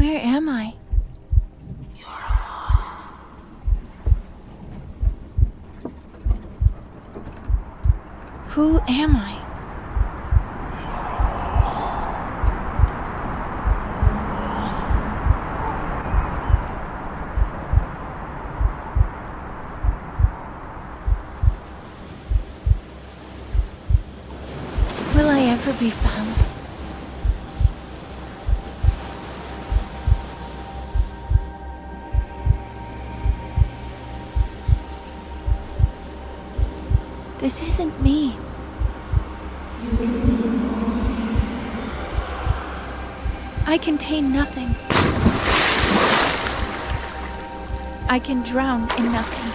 Where am I? You're lost. Who am I? Will I ever be found? This isn't me. You contain multitudes. I contain nothing. I can drown in nothing.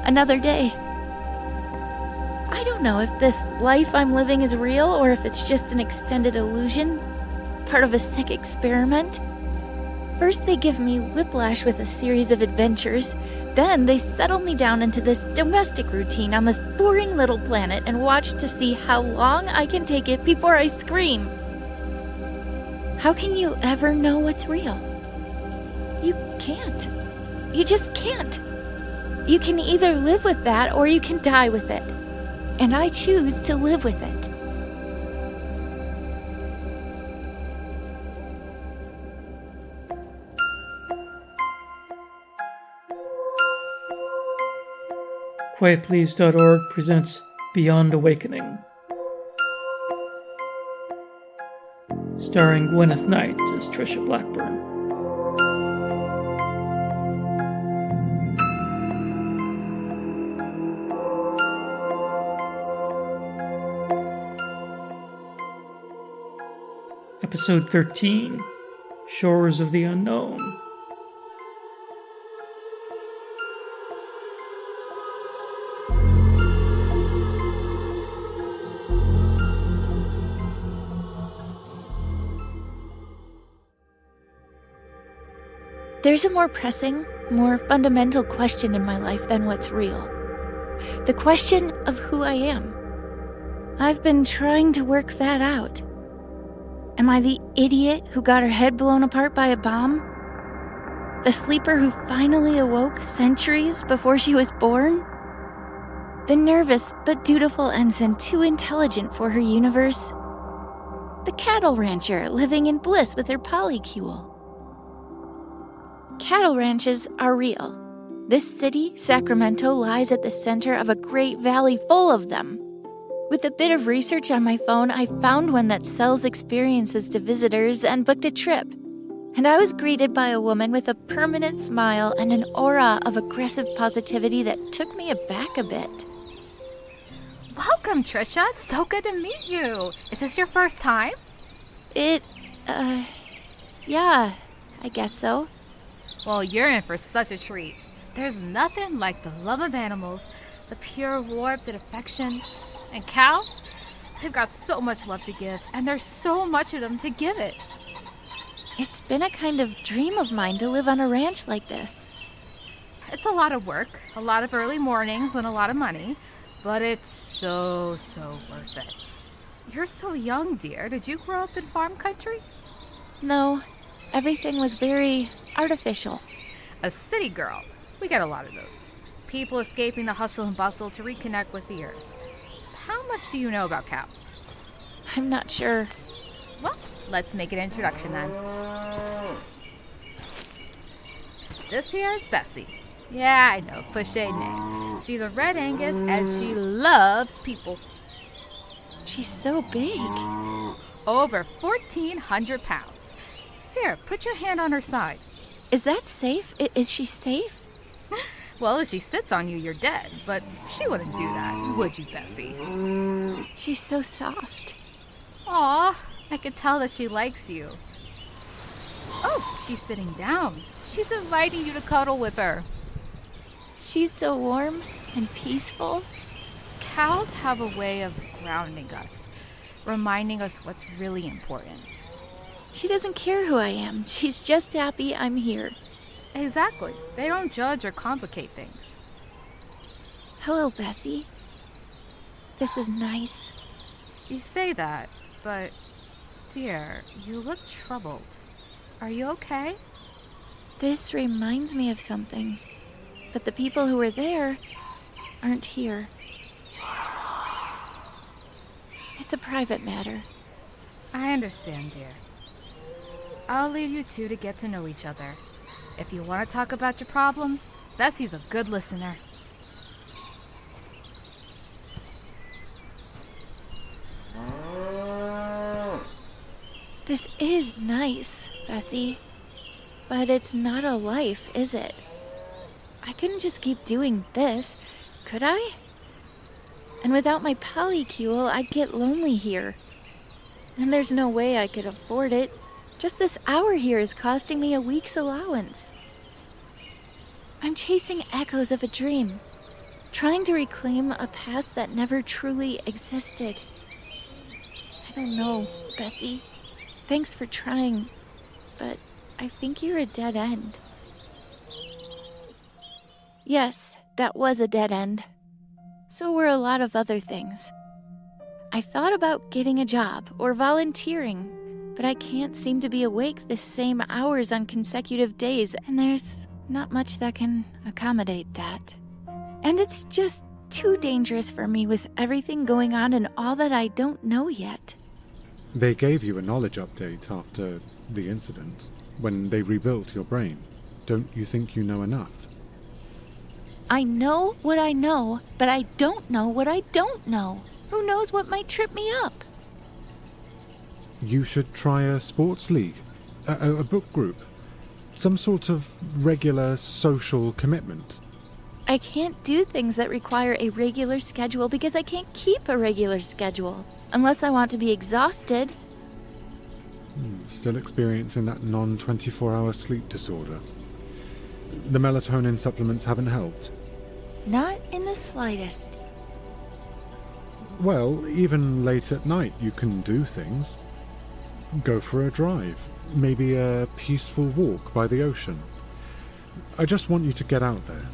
Another day. I don't know if this life I'm living is real or if it's just an extended illusion, part of a sick experiment. First they give me whiplash with a series of adventures, then they settle me down into this domestic routine on this boring little planet and watch to see how long I can take it before I scream. How can you ever know what's real? You can't. You just can't. You can either live with that or you can die with it. And I choose to live with it. QuietPlease.org presents Beyond Awakening, starring Gwyneth Knight as Trisha Blackburn. Episode 13, Shores of the Unknown. There's a more pressing, more fundamental question in my life than what's real. The question of who I am. I've been trying to work that out. Am I the idiot who got her head blown apart by a bomb? The sleeper who finally awoke centuries before she was born? The nervous but dutiful ensign too intelligent for her universe? The cattle rancher living in bliss with her polycule? Cattle ranches are real. This city, Sacramento, lies at the center of a great valley full of them. With a bit of research on my phone, I found one that sells experiences to visitors and booked a trip. And I was greeted by a woman with a permanent smile and an aura of aggressive positivity that took me aback a bit. Welcome, Trisha. So good to meet you. Is this your first time? Yeah, I guess so. Well, you're in for such a treat. There's nothing like the love of animals, the pure warmth and affection. And cows, they've got so much love to give, and there's so much of them to give it. It's been a kind of dream of mine to live on a ranch like this. It's a lot of work, a lot of early mornings, and a lot of money, but it's so worth it. You're so young, dear. Did you grow up in farm country? No, everything was very artificial. A city girl. We get a lot of those. People escaping the hustle and bustle to reconnect with the earth. How much do you know about cows? I'm not sure. Well, let's make an introduction then. This here is Bessie. Yeah, I know, cliche name. She's a Red Angus and she loves people. She's so big. Over 1,400 pounds. Here, put your hand on her side. Is that safe? Is she safe? Well, if she sits on you, you're dead. But she wouldn't do that, would you, Bessie? She's so soft. Aw, I could tell that she likes you. Oh, she's sitting down. She's inviting you to cuddle with her. She's so warm and peaceful. Cows have a way of grounding us, reminding us what's really important. She doesn't care who I am. She's just happy I'm here. Exactly. They don't judge or complicate things. Hello, Bessie. This is nice. You say that, but dear, you look troubled. Are you okay? This reminds me of something. But the people who were there aren't here. It's a private matter. I understand, dear. I'll leave you two to get to know each other. If you want to talk about your problems, Bessie's a good listener. This is nice, Bessie. But it's not a life, is it? I couldn't just keep doing this, could I? And without my polycule, I'd get lonely here. And there's no way I could afford it. Just this hour here is costing me a week's allowance. I'm chasing echoes of a dream, trying to reclaim a past that never truly existed. I don't know, Bessie. Thanks for trying, but I think you're a dead end. Yes, that was a dead end. So were a lot of other things. I thought about getting a job or volunteering, but I can't seem to be awake the same hours on consecutive days, and there's not much that can accommodate that. And it's just too dangerous for me with everything going on and all that I don't know yet. They gave you a knowledge update after the incident, when they rebuilt your brain. Don't you think you know enough? I know what I know, but I don't know what I don't know. Who knows what might trip me up? You should try a sports league, a book group, some sort of regular social commitment. I can't do things that require a regular schedule because I can't keep a regular schedule. Unless I want to be exhausted. Still experiencing that non-24-hour sleep disorder. The melatonin supplements haven't helped. Not in the slightest. Well, even late at night you can do things. Go for a drive, maybe a peaceful walk by the ocean. I just want you to get out there.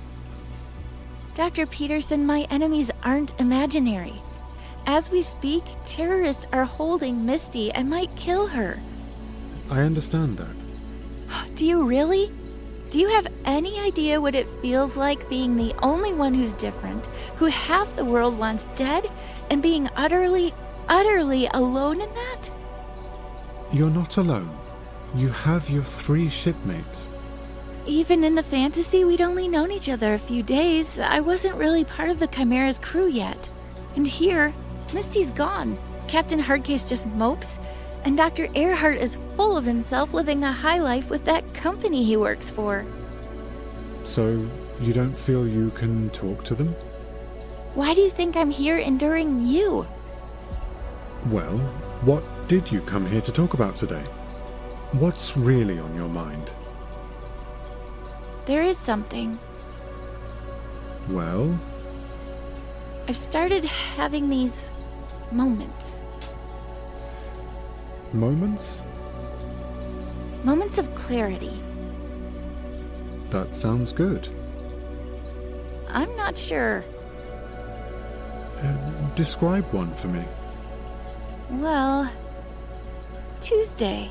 Dr. Peterson, my enemies aren't imaginary. As we speak, terrorists are holding Misty and might kill her. I understand that. Do you really? Do you have any idea what it feels like being the only one who's different, who half the world wants dead, and being utterly alone in that? You're not alone. You have your 3 shipmates. Even in the fantasy, we'd only known each other a few days. I wasn't really part of the Chimera's crew yet. And here, Misty's gone. Captain Hardcase just mopes, and Dr. Earhart is full of himself living a high life with that company he works for. So, you don't feel you can talk to them? Why do you think I'm here enduring you? Well, what did you come here to talk about today? What's really on your mind? There is something. Well? I've started having these moments. Moments? Moments of clarity. That sounds good. I'm not sure. Describe one for me. Well, Tuesday,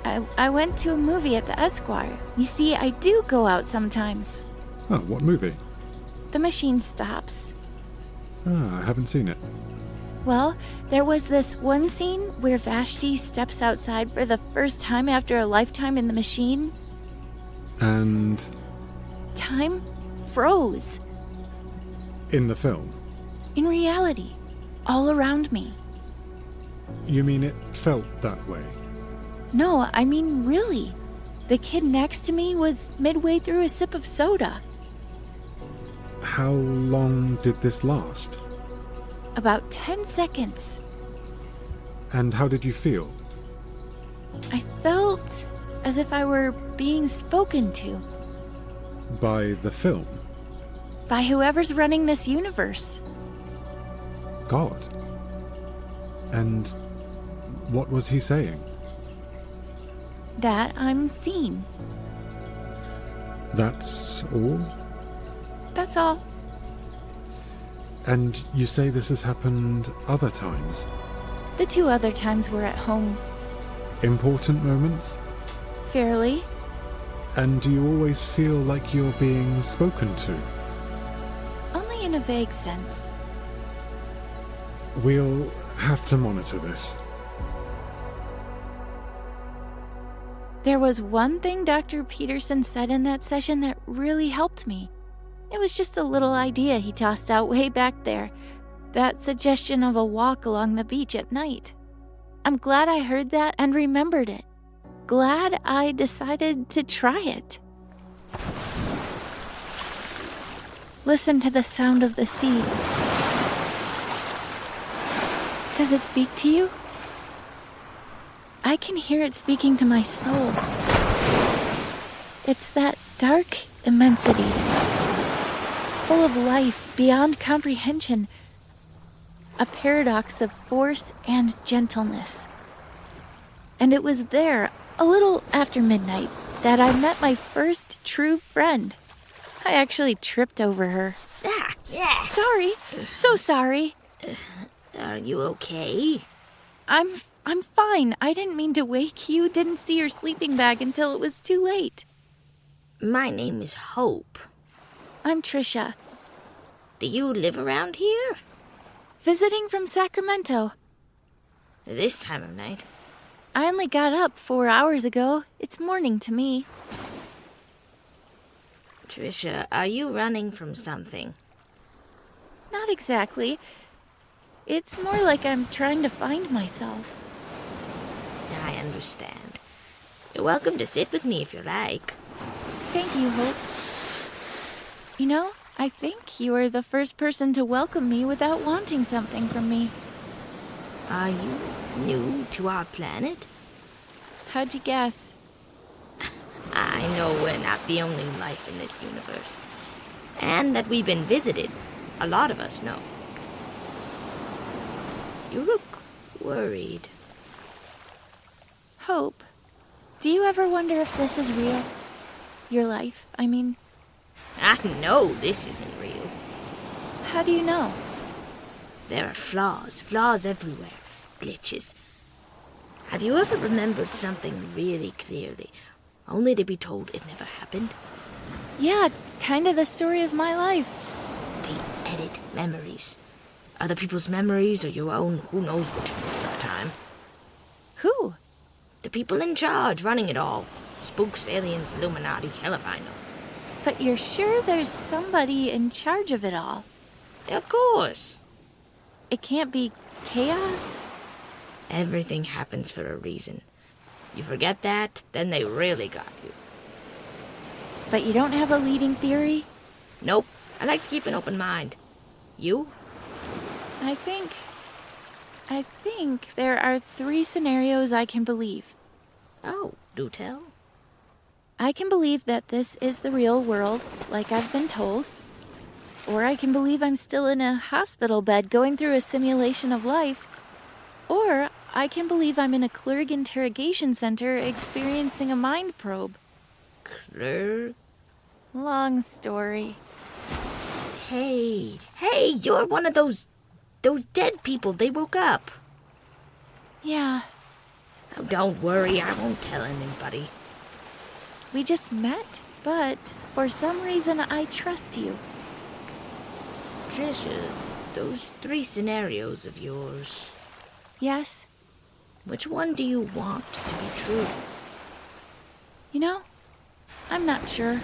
I went to a movie at the Esquire. You see, I do go out sometimes. Oh, what movie? The machine stops. I haven't seen it. Well, there was this one scene where Vashti steps outside for the first time after a lifetime in the machine. And? Time froze. In the film? In reality, all around me. You mean it felt that way? No, I mean really. The kid next to me was midway through a sip of soda. How long did this last? About 10 seconds. And how did you feel? I felt as if I were being spoken to. By the film? By whoever's running this universe. God. And what was he saying? That I'm seen. That's all? That's all. And you say this has happened other times? The 2 other times were at home. Important moments? Fairly. And do you always feel like you're being spoken to? Only in a vague sense. We'll have to monitor this. There was one thing Dr. Peterson said in that session that really helped me. It was just a little idea he tossed out way back there. That suggestion of a walk along the beach at night. I'm glad I heard that and remembered it. Glad I decided to try it. Listen to the sound of the sea. Does it speak to you? I can hear it speaking to my soul. It's that dark immensity, full of life beyond comprehension, a paradox of force and gentleness. And it was there, a little after midnight, that I met my first true friend. I actually tripped over her. Yeah. Sorry, so sorry. Are you okay? I'm fine. I didn't mean to wake you. Didn't see your sleeping bag until it was too late. My name is Hope. I'm Trisha. Do you live around here? Visiting from Sacramento. This time of night? I only got up 4 hours ago. It's morning to me. Trisha, are you running from something? Not exactly. It's more like I'm trying to find myself. I understand. You're welcome to sit with me if you like. Thank you, Hope. You know, I think you are the first person to welcome me without wanting something from me. Are you new to our planet? How'd you guess? I know we're not the only life in this universe. And that we've been visited. A lot of us know. You look worried. Hope, do you ever wonder if this is real? Your life, I mean. I know this isn't real. How do you know? There are flaws everywhere, glitches. Have you ever remembered something really clearly, only to be told it never happened? Yeah, kind of the story of my life. They edit memories. Other people's memories or your own, who knows which most of the time. Who? The people in charge, running it all. Spooks, aliens, Illuminati, hell if I know. But you're sure there's somebody in charge of it all? Of course. It can't be chaos? Everything happens for a reason. You forget that, then they really got you. But you don't have a leading theory? Nope. I like to keep an open mind. You? I think there are 3 scenarios I can believe. Oh, do tell. I can believe that this is the real world, like I've been told. Or I can believe I'm still in a hospital bed going through a simulation of life. Or I can believe I'm in a Clerg interrogation center experiencing a mind probe. Clerg? Long story. Hey, you're one of those dead people. They woke up. Yeah, Oh, don't worry, I won't tell anybody. we just met, but for some reason I trust you. Trisha, those 3 scenarios of yours, Yes? which one do you want to be true? You know, I'm not sure.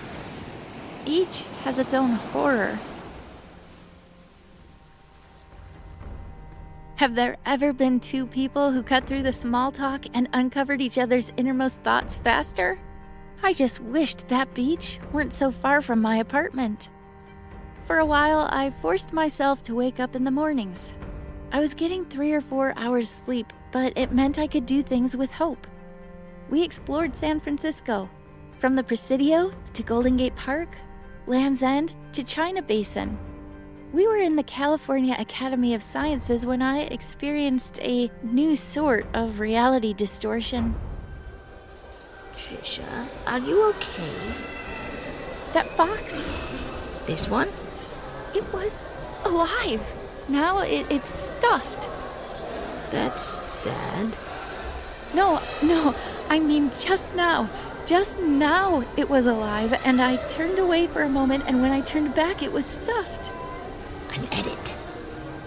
Each has its own horror. Have there ever been 2 people who cut through the small talk and uncovered each other's innermost thoughts faster? I just wished that beach weren't so far from my apartment. For a while, I forced myself to wake up in the mornings. I was getting 3 or 4 hours sleep, but it meant I could do things with Hope. We explored San Francisco, from the Presidio to Golden Gate Park, Land's End to China Basin. We were in the California Academy of Sciences when I experienced a new sort of reality distortion. Trisha, are you okay? That fox, This one? it was alive. Now it's stuffed. That's sad. No, I mean just now. Just now it was alive, and I turned away for a moment, and when I turned back, it was stuffed. An edit.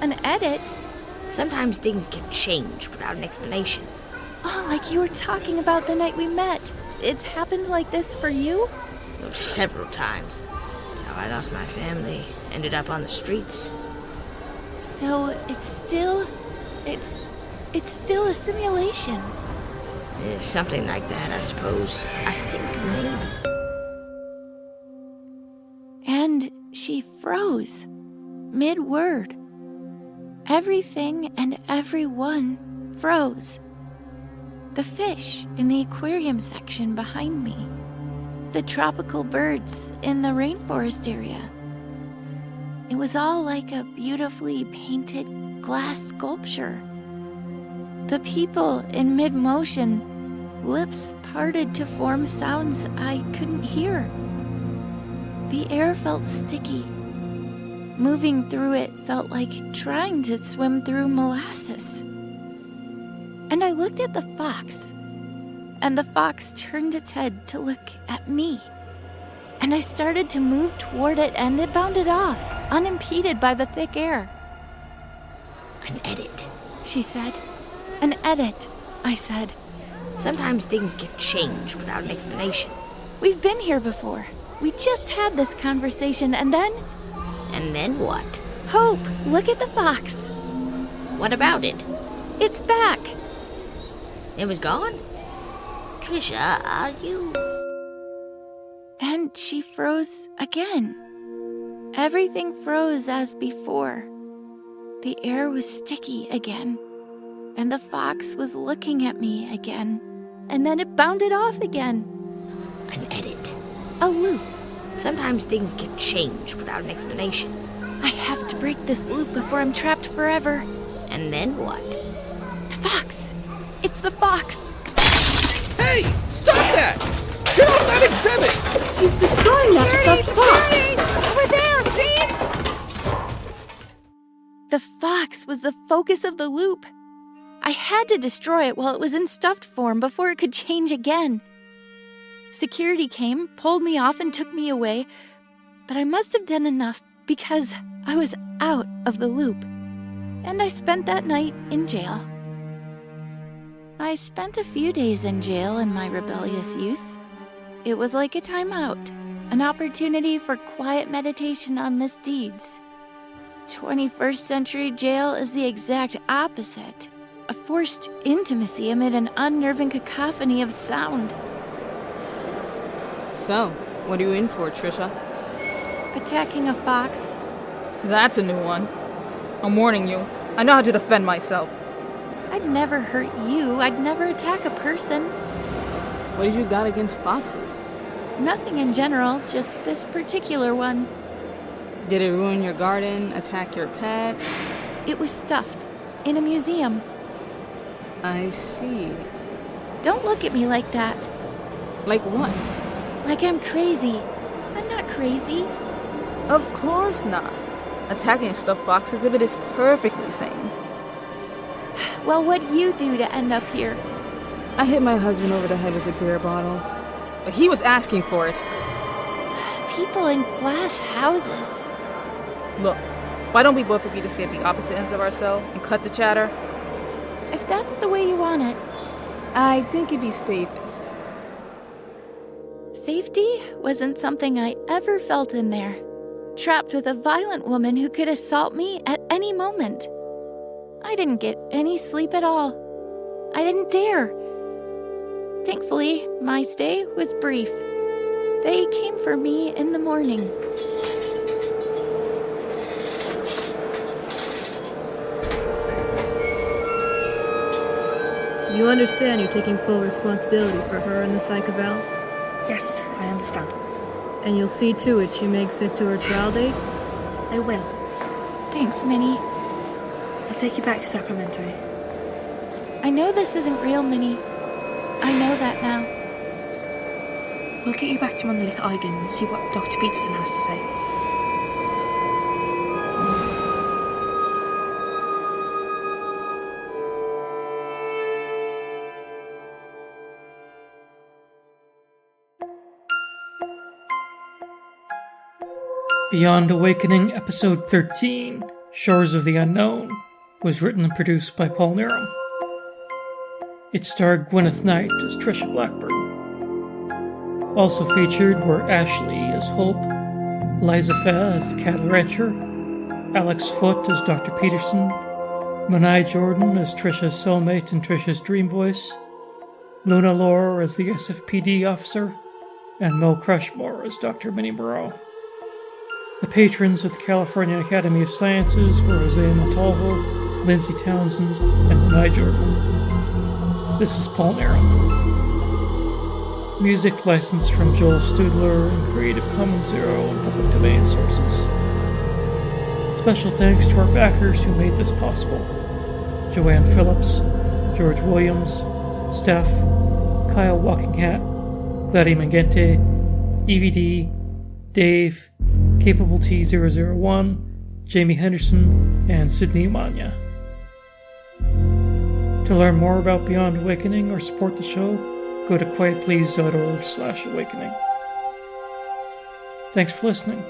An edit? Sometimes things get changed without an explanation. Oh, like you were talking about the night we met. It's happened like this for you? Several times. That's how I lost my family. Ended up on the streets. So it's still a simulation. Something like that, I suppose. I think maybe. And she froze. Mid-word. Everything and everyone froze. The fish in the aquarium section behind me. The tropical birds in the rainforest area. It was all like a beautifully painted glass sculpture. The people in mid-motion, lips parted to form sounds I couldn't hear. The air felt sticky. Moving through it felt like trying to swim through molasses. And I looked at the fox, and the fox turned its head to look at me. And I started to move toward it, and it bounded off, unimpeded by the thick air. An edit. She said. An edit, I said. Sometimes things get changed without an explanation. We've been here before. We just had this conversation, and then... And then what? Hope, look at the fox. What about it? It's back. It was gone? Trisha, are you... And she froze again. Everything froze as before. The air was sticky again. And the fox was looking at me again. And then it bounded off again. An edit. A loop. Sometimes things get changed without an explanation. I have to break this loop before I'm trapped forever. And then what? The fox! It's the fox! Hey! Stop that! Get off that exhibit! She's destroying that stuffed fox. Over there, see? The fox was the focus of the loop. I had to destroy it while it was in stuffed form before it could change again. Security came, pulled me off, and took me away, but I must have done enough because I was out of the loop. And I spent that night in jail. I spent a few days in jail in my rebellious youth. It was like a timeout, an opportunity for quiet meditation on misdeeds. 21st century jail is the exact opposite. A forced intimacy amid an unnerving cacophony of sound. So, what are you in for, Trisha? Attacking a fox. That's a new one. I'm warning you. I know how to defend myself. I'd never hurt you. I'd never attack a person. What did you got against foxes? Nothing in general, just this particular one. Did it ruin your garden, attack your pet? It was stuffed. In a museum. I see. Don't look at me like that. Like what? Like I'm crazy. I'm not crazy. Of course not. Attacking a stuffed fox exhibit is perfectly sane. Well, what'd you do to end up here? I hit my husband over the head with a beer bottle. But he was asking for it. People in glass houses. Look, why don't we both agree to stay at the opposite ends of our cell and cut the chatter? If that's the way you want it. I think it'd be safest. Safety wasn't something I ever felt in there. Trapped with a violent woman who could assault me at any moment. I didn't get any sleep at all. I didn't dare. Thankfully, my stay was brief. They came for me in the morning. You understand you're taking full responsibility for her and the psych eval? Yes, I understand. And you'll see to it she makes it to her trial date? I will. Thanks, Minnie. I'll take you back to Sacramento. I know this isn't real, Minnie. I know that now. We'll get you back to Monolith Eigen and see what Dr. Peterson has to say. Beyond Awakening, Episode 13, Shores of the Unknown, was written and produced by Paul Nerum. It starred Gwyneth Knight as Trisha Blackburn. Also featured were Ashley as Hope, Liza Feh as the cattle rancher, Alex Foote as Dr. Peterson, Manai Jordan as Trisha's cellmate and Trisha's dream voice, Luna Lore as the SFPD officer, and Mel Crushmore as Dr. Minnie Moreau. The patrons of the California Academy of Sciences were Jose Montalvo, Lindsay Townsend, and Manai Jordan. This is Paul Nerum. Music licensed from Joel Studler and Creative Commons Zero and public domain sources. Special thanks to our backers who made this possible: Joanne Phillips, George Williams, Steph, Kyle Walkinghat, Letty Mangente, EVD, Dave, Capable T001, Jamie Henderson, and Sydney Manya. To learn more about Beyond Awakening or support the show, go to quietplease.org/awakening. Thanks for listening.